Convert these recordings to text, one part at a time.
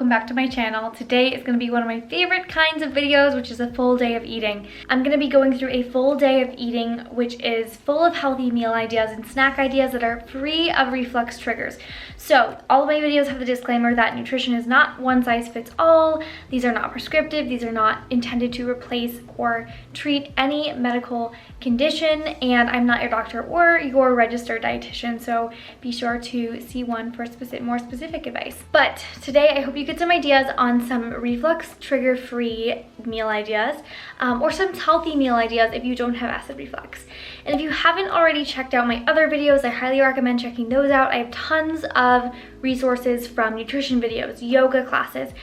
welcome back to my channel. Today is going to be one of my favorite kinds of videos, which is a full day of eating. I'm going to be going through a full day of eating, which is full of healthy meal ideas and snack ideas that are free of reflux triggers. So all of my videos have the disclaimer that nutrition is not one size fits all. These are not prescriptive. These are not intended to replace or treat any medical condition, and I'm not your doctor or your registered dietitian, so be sure to see one for more specific advice. But today I hope you get some ideas on some reflux trigger-free meal ideas, or some healthy meal ideas if you don't have acid reflux. And if you haven't already checked out my other videos, I highly recommend checking those out. I have tons of resources from nutrition videos, yoga classes,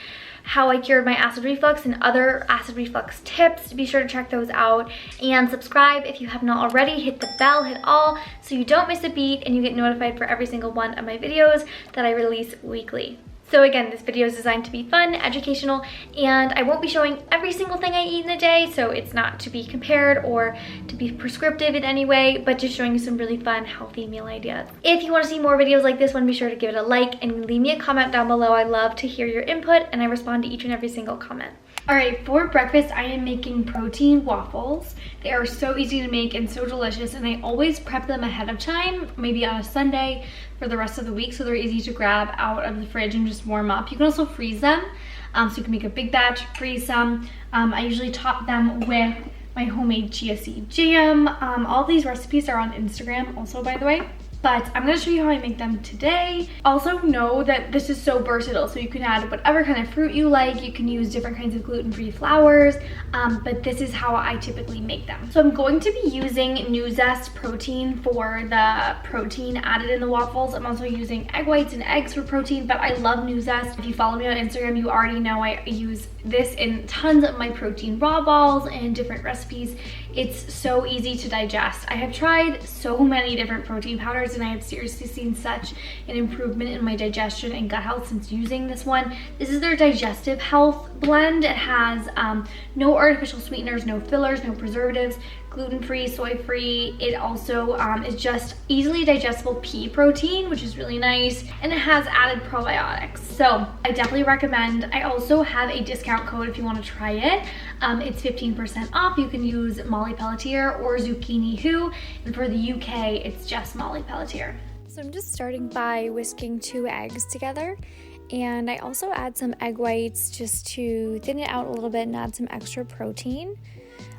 how I cured my acid reflux, and other acid reflux tips. Be sure to check those out and subscribe if you have not already. Hit the bell, hit all, so you don't miss a beat and you get notified for every single one of my videos that I release weekly. So again, this video is designed to be fun, educational, and I won't be showing every single thing I eat in a day, so it's not to be compared or to be prescriptive in any way, but just showing you some really fun, healthy meal ideas. If you want to see more videos like this one, be sure to give it a like and leave me a comment down below. I love to hear your input, and I respond to each and every single comment. Alright, for breakfast, I am making protein waffles. They are so easy to make and so delicious, and I always prep them ahead of time, maybe on a Sunday for the rest of the week, so they're easy to grab out of the fridge and just warm up. You can also freeze them, so you can make a big batch, freeze some. I usually top them with my homemade Chia Seed Jam. All these recipes are on Instagram also, by the way. But I'm going to show you how I make them today. Also know that this is so versatile, so you can add whatever kind of fruit you like. You can use different kinds of gluten-free flours, but this is how I typically make them. So I'm going to be using Nuzest protein for the protein added in the waffles. I'm also using egg whites and eggs for protein, but I love Nuzest. If you follow me on Instagram, you already know I use this in tons of my protein raw balls and different recipes. It's so easy to digest. I have tried so many different protein powders, and I have seriously seen such an improvement in my digestion and gut health since using this one. This is their digestive health blend. It has no artificial sweeteners, no fillers, no preservatives, gluten-free, soy-free. It also is just easily digestible pea protein, which is really nice, and it has added probiotics. So I definitely recommend. I also have a discount code if you want to try it. It's 15% off. You can use Molly Pelletier or Zucchini Who, and for the UK, it's just Molly Pelletier. So I'm just starting by whisking 2 eggs together, and I also add some egg whites just to thin it out a little bit and add some extra protein.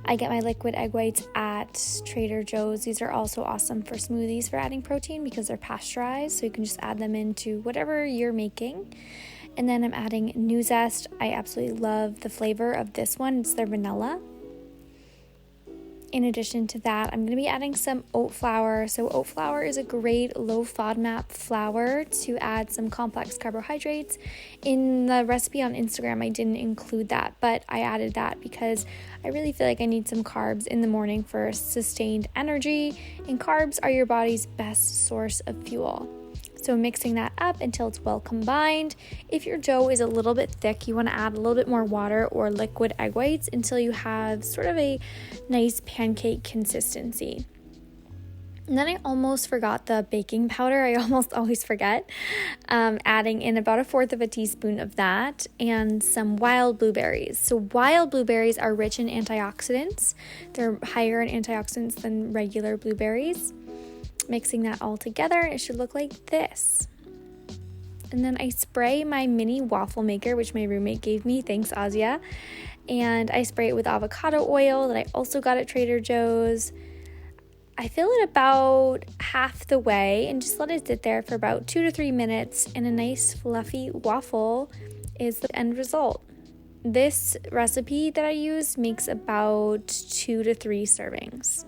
I get my liquid egg whites at Trader Joe's. These are also awesome for smoothies for adding protein because they're pasteurized, so you can just add them into whatever you're making. And then I'm adding Nuzest. I absolutely love the flavor of this one. It's their vanilla. In addition to that, I'm going to be adding some oat flour. So oat flour is a great low FODMAP flour to add some complex carbohydrates. In the recipe on Instagram, I didn't include that, but I added that because I really feel like I need some carbs in the morning for sustained energy, and carbs are your body's best source of fuel. So mixing that up until it's well combined. If your dough is a little bit thick, you want to add a little bit more water or liquid egg whites until you have sort of a nice pancake consistency. And then I almost forgot the baking powder. I almost always forget. Adding in about 1/4 teaspoon of that and some wild blueberries. So wild blueberries are rich in antioxidants. They're higher in antioxidants than regular blueberries. Mixing that all together, it should look like this. And then I spray my mini waffle maker, which my roommate gave me, thanks Azia, and I spray it with avocado oil that I also got at Trader Joe's. I fill it about half the way and just let it sit there for about 2 to 3 minutes, and a nice fluffy waffle is the end result. This recipe that I use makes about 2 to 3 servings.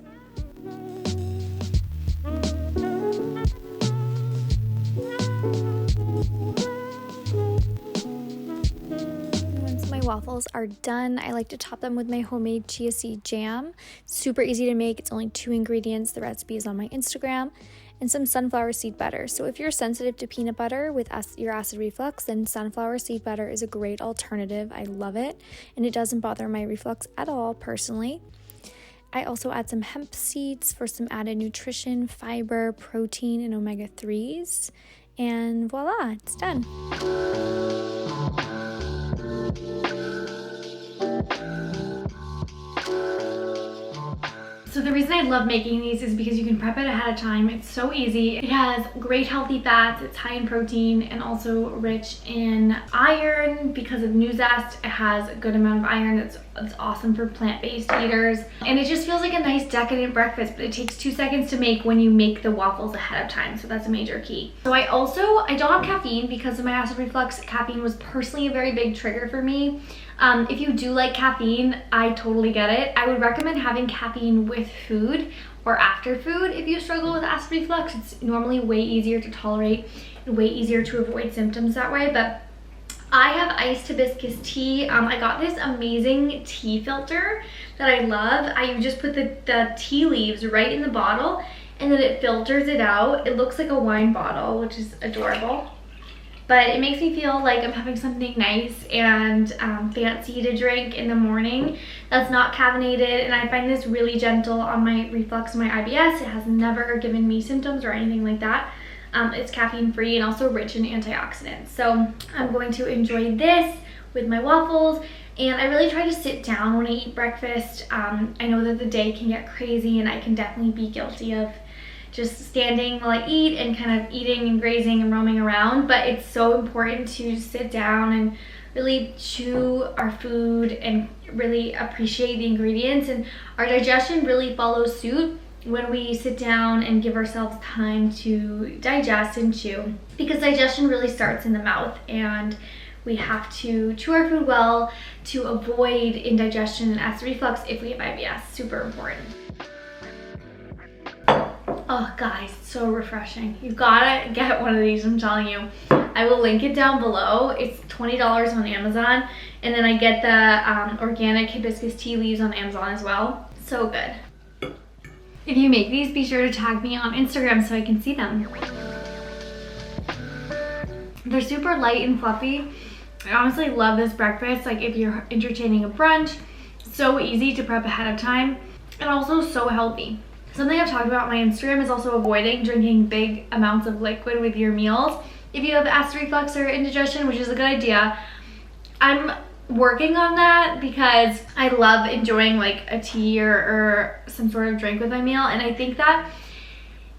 Waffles are done. I like to top them with my homemade Chia Seed Jam. Super easy to make. It's only 2 ingredients. The recipe is on my Instagram. And some sunflower seed butter. So if you're sensitive to peanut butter with your acid reflux, then sunflower seed butter is a great alternative. I love it. And it doesn't bother my reflux at all, personally. I also add some hemp seeds for some added nutrition, fiber, protein, and omega-3s. And voila, it's done. the reason I love making these is because you can prep it ahead of time. It's so easy. It has great healthy fats, it's high in protein, and also rich in iron because of new zest. It has a good amount of iron that's awesome for plant-based eaters. And it just feels like a nice decadent breakfast, but it takes 2 seconds to make when you make the waffles ahead of time. So that's a major key. So I don't have caffeine because of my acid reflux. Caffeine was personally a very big trigger for me. If you do like caffeine, I totally get it. I would recommend having caffeine with food or after food if you struggle with acid reflux. It's normally way easier to tolerate and way easier to avoid symptoms that way. But I have iced hibiscus tea. I got this amazing tea filter that I love. I just put the tea leaves right in the bottle and then it filters it out. It looks like a wine bottle, which is adorable. But it makes me feel like I'm having something nice and fancy to drink in the morning that's not caffeinated. And I find this really gentle on my reflux and my IBS. It has never given me symptoms or anything like that. It's caffeine free and also rich in antioxidants. So I'm going to enjoy this with my waffles. And I really try to sit down when I eat breakfast. I know that the day can get crazy and I can definitely be guilty of just standing while I eat and kind of eating and grazing and roaming around, but it's so important to sit down and really chew our food and really appreciate the ingredients, and our digestion really follows suit when we sit down and give ourselves time to digest and chew, because digestion really starts in the mouth and we have to chew our food well to avoid indigestion and acid reflux if we have IBS. Super important. Oh guys, so refreshing. You've gotta get one of these, I'm telling you. I will link it down below. It's $20 on Amazon. And then I get the organic hibiscus tea leaves on Amazon as well. So good. If you make these, be sure to tag me on Instagram so I can see them. They're super light and fluffy. I honestly love this breakfast. Like if you're entertaining a brunch, so easy to prep ahead of time and also so healthy. Something I've talked about on my Instagram is also avoiding drinking big amounts of liquid with your meals. If you have acid reflux or indigestion, which is a good idea, I'm working on that because I love enjoying like a tea or some sort of drink with my meal. And I think that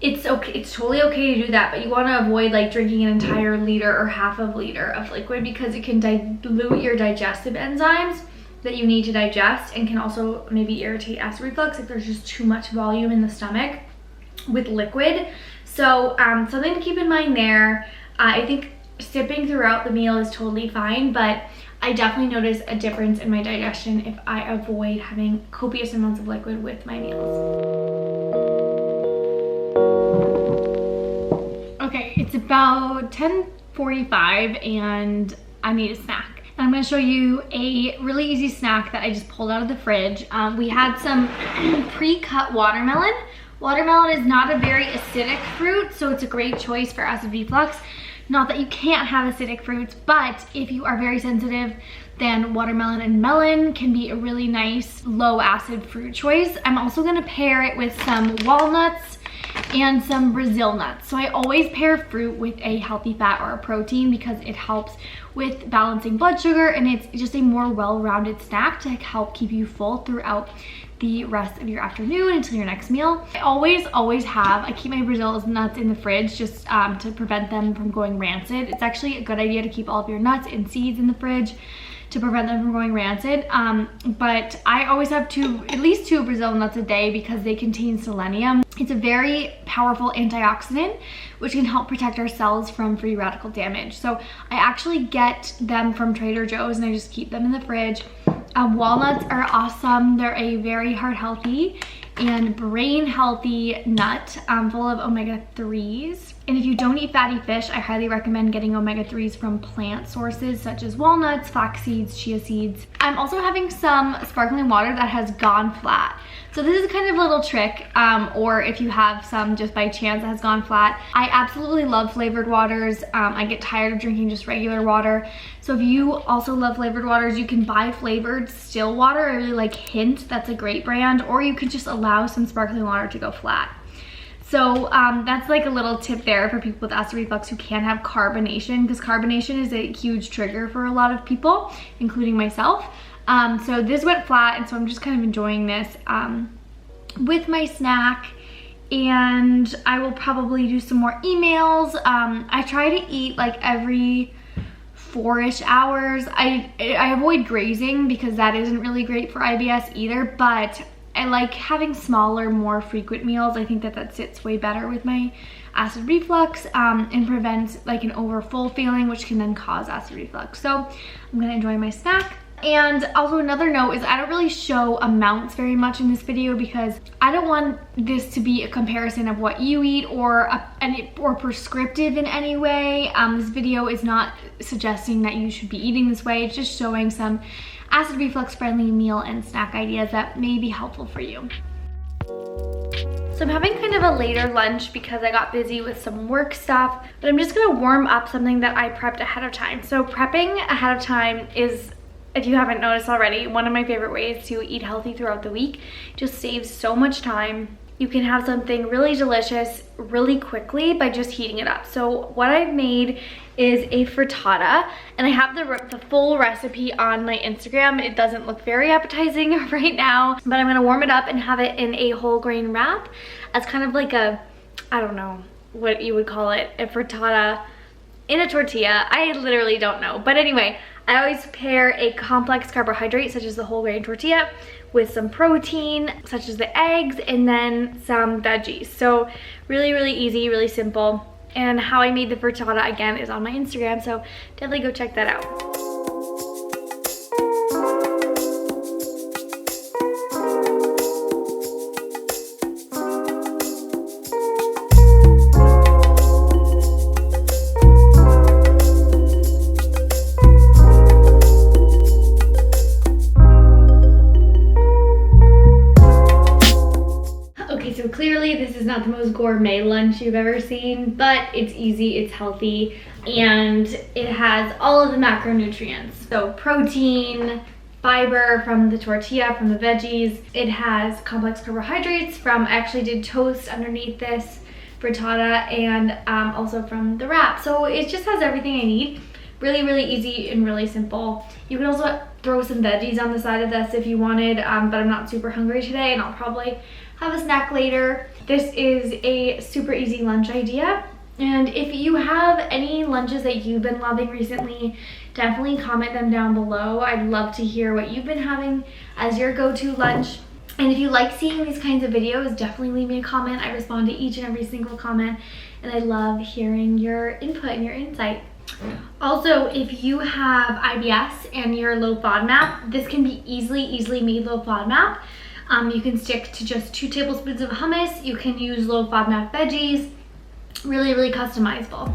it's okay, it's totally okay to do that, but you want to avoid like drinking an entire liter or half a liter of liquid because it can dilute your digestive enzymes that you need to digest and can also maybe irritate acid reflux if there's just too much volume in the stomach with liquid. So something to keep in mind there. I think sipping throughout the meal is totally fine, but I definitely notice a difference in my digestion if I avoid having copious amounts of liquid with my meals. Okay, it's about 10:45 and I need a snack. I'm going to show you a really easy snack that I just pulled out of the fridge. We had some pre-cut watermelon. Watermelon is not a very acidic fruit, so it's a great choice for acid reflux. Not that you can't have acidic fruits, but if you are very sensitive, then watermelon and melon can be a really nice low acid fruit choice. I'm also going to pair it with some walnuts and some Brazil nuts. So I always pair fruit with a healthy fat or a protein because it helps with balancing blood sugar, and it's just a more well-rounded snack to help keep you full throughout the rest of your afternoon until your next meal. I always have, I keep my Brazil nuts in the fridge just to prevent them from going rancid. It's actually a good idea to keep all of your nuts and seeds in the fridge to prevent them from going rancid. But I always have at least two Brazil nuts a day because they contain selenium. It's a very powerful antioxidant which can help protect our cells from free radical damage. So I actually get them from Trader Joe's and I just keep them in the fridge. Walnuts are awesome. They're a very heart healthy and brain healthy nut full of omega-3s. And if you don't eat fatty fish, I highly recommend getting omega-3s from plant sources such as walnuts, flax seeds, chia seeds. I'm also having some sparkling water that has gone flat. So this is kind of a little trick, or if you have some just by chance that has gone flat. I absolutely love flavored waters. I get tired of drinking just regular water. So if you also love flavored waters, you can buy flavored still water. I really like Hint, that's a great brand, or you could just allow some sparkling water to go flat. So that's like a little tip there for people with acid reflux who can't have carbonation, because carbonation is a huge trigger for a lot of people, including myself. So this went flat, and so I'm just kind of enjoying this. with my snack, and I will probably do some more emails. I try to eat like every 4-ish hours. I avoid grazing because that isn't really great for IBS either, but I like having smaller, more frequent meals. I think that that sits way better with my acid reflux and prevents like an overfull feeling, which can then cause acid reflux. So I'm gonna enjoy my snack. And also another note is I don't really show amounts very much in this video because I don't want this to be a comparison of what you eat or prescriptive in any way. This video is not suggesting that you should be eating this way. It's just showing some acid reflux friendly meal and snack ideas that may be helpful for you. So I'm having kind of a later lunch because I got busy with some work stuff, but I'm just gonna warm up something that I prepped ahead of time. So prepping ahead of time is, if you haven't noticed already, one of my favorite ways to eat healthy throughout the week. Just saves so much time. You can have something really delicious really quickly by just heating it up. So what I've made is a frittata, and I have the full recipe on my Instagram. It doesn't look very appetizing right now, but I'm gonna warm it up and have it in a whole grain wrap as kind of like a, I don't know what you would call it, a frittata in a tortilla. I literally don't know, but anyway, I always pair a complex carbohydrate such as the whole grain tortilla with some protein such as the eggs and then some veggies. So really, really easy, really simple. And how I made the frittata again is on my Instagram, so definitely go check that out. So clearly this is not the most gourmet lunch you've ever seen, but it's easy, it's healthy, and it has all of the macronutrients. So protein, fiber from the tortilla, from the veggies. It has complex carbohydrates from, I actually did toast underneath this frittata, and also from the wrap. So it just has everything I need. Really, really easy and really simple. You can also throw some veggies on the side of this if you wanted, but I'm not super hungry today and I'll probably have a snack later. This is a super easy lunch idea. And if you have any lunches that you've been loving recently, definitely comment them down below. I'd love to hear what you've been having as your go-to lunch. And if you like seeing these kinds of videos, definitely leave me a comment. I respond to each and every single comment, and I love hearing your input and your insight. Also, if you have IBS and you're low FODMAP, this can be easily made low FODMAP. You can stick to just 2 tablespoons of hummus. You can use low FODMAP veggies. Really, really customizable.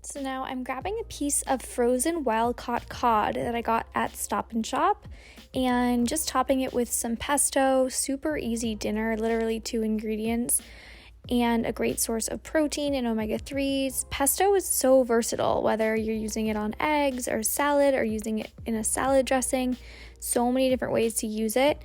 So now I'm grabbing a piece of frozen wild-caught cod that I got at Stop and Shop and just topping it with some pesto. Super easy dinner, literally 2 ingredients. And a great source of protein and omega-3s. Pesto is so versatile, whether you're using it on eggs or salad or using it in a salad dressing. So many different ways to use it.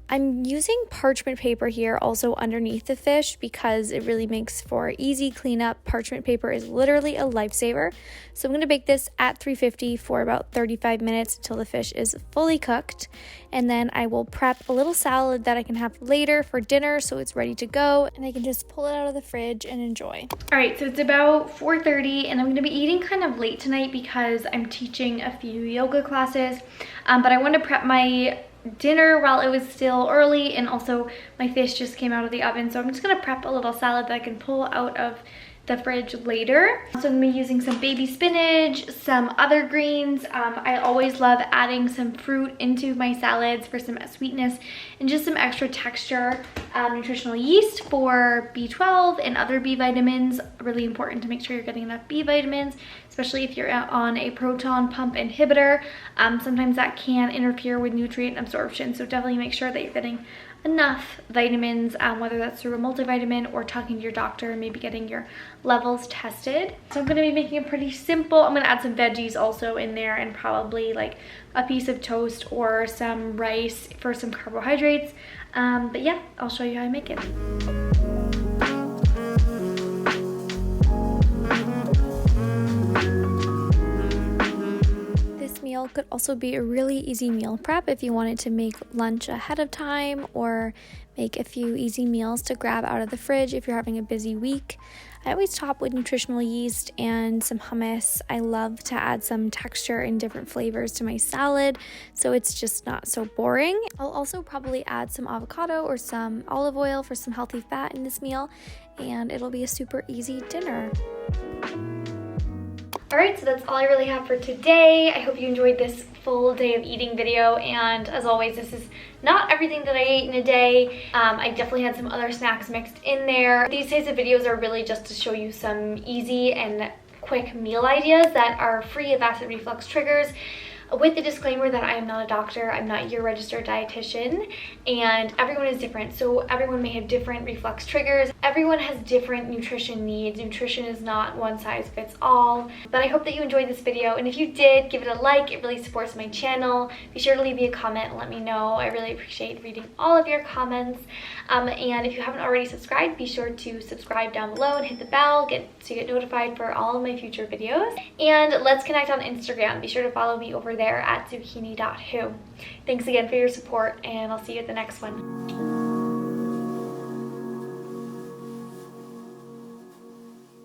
I'm using parchment paper here also underneath the fish because it really makes for easy cleanup. Parchment paper is literally a lifesaver. So I'm going to bake this at 350 for about 35 minutes until the fish is fully cooked. And then I will prep a little salad that I can have later for dinner so it's ready to go and I can just pull it out of the fridge and enjoy. All right, so it's about 4:30 and I'm going to be eating kind of late tonight because I'm teaching a few yoga classes. But I want to prep my dinner while it was still early, and also my fish just came out of the oven, so I'm just gonna prep a little salad that I can pull out of the fridge later. So I'm gonna be using some baby spinach, some other greens. I always love adding some fruit into my salads for some sweetness and just some extra texture. Nutritional yeast for B12 and other B vitamins. Really important to make sure you're getting enough B vitamins, especially if you're on a proton pump inhibitor. Sometimes that can interfere with nutrient absorption, so definitely make sure that you're getting enough vitamins, whether that's through a multivitamin or talking to your doctor and maybe getting your levels tested. So I'm going to be making it pretty simple. I'm going to add some veggies also in there and probably like a piece of toast or some rice for some carbohydrates. But yeah, I'll show you how I make it. This meal could also be a really easy meal prep if you wanted to make lunch ahead of time or make a few easy meals to grab out of the fridge if you're having a busy week. I always top with nutritional yeast and some hummus. I love to add some texture and different flavors to my salad, so it's just not so boring. I'll also probably add some avocado or some olive oil for some healthy fat in this meal, and it'll be a super easy dinner. Alright, so that's all I really have for today. I hope you enjoyed this full day of eating video, and as always, this is not everything that I ate in a day. I definitely had some other snacks mixed in there. These days of videos are really just to show you some easy and quick meal ideas that are free of acid reflux triggers, with the disclaimer that I am not a doctor, I'm not your registered dietitian, and everyone is different. So everyone may have different reflux triggers. Everyone has different nutrition needs. Nutrition is not one size fits all. But I hope that you enjoyed this video, and if you did, give it a like. It really supports my channel. Be sure to leave me a comment and let me know. I really appreciate reading all of your comments. And if you haven't already subscribed, be sure to subscribe down below and hit the bell so you get notified for all of my future videos. And let's connect on Instagram. Be sure to follow me over there at zucchini.who. Thanks again for your support, and I'll see you at the next one.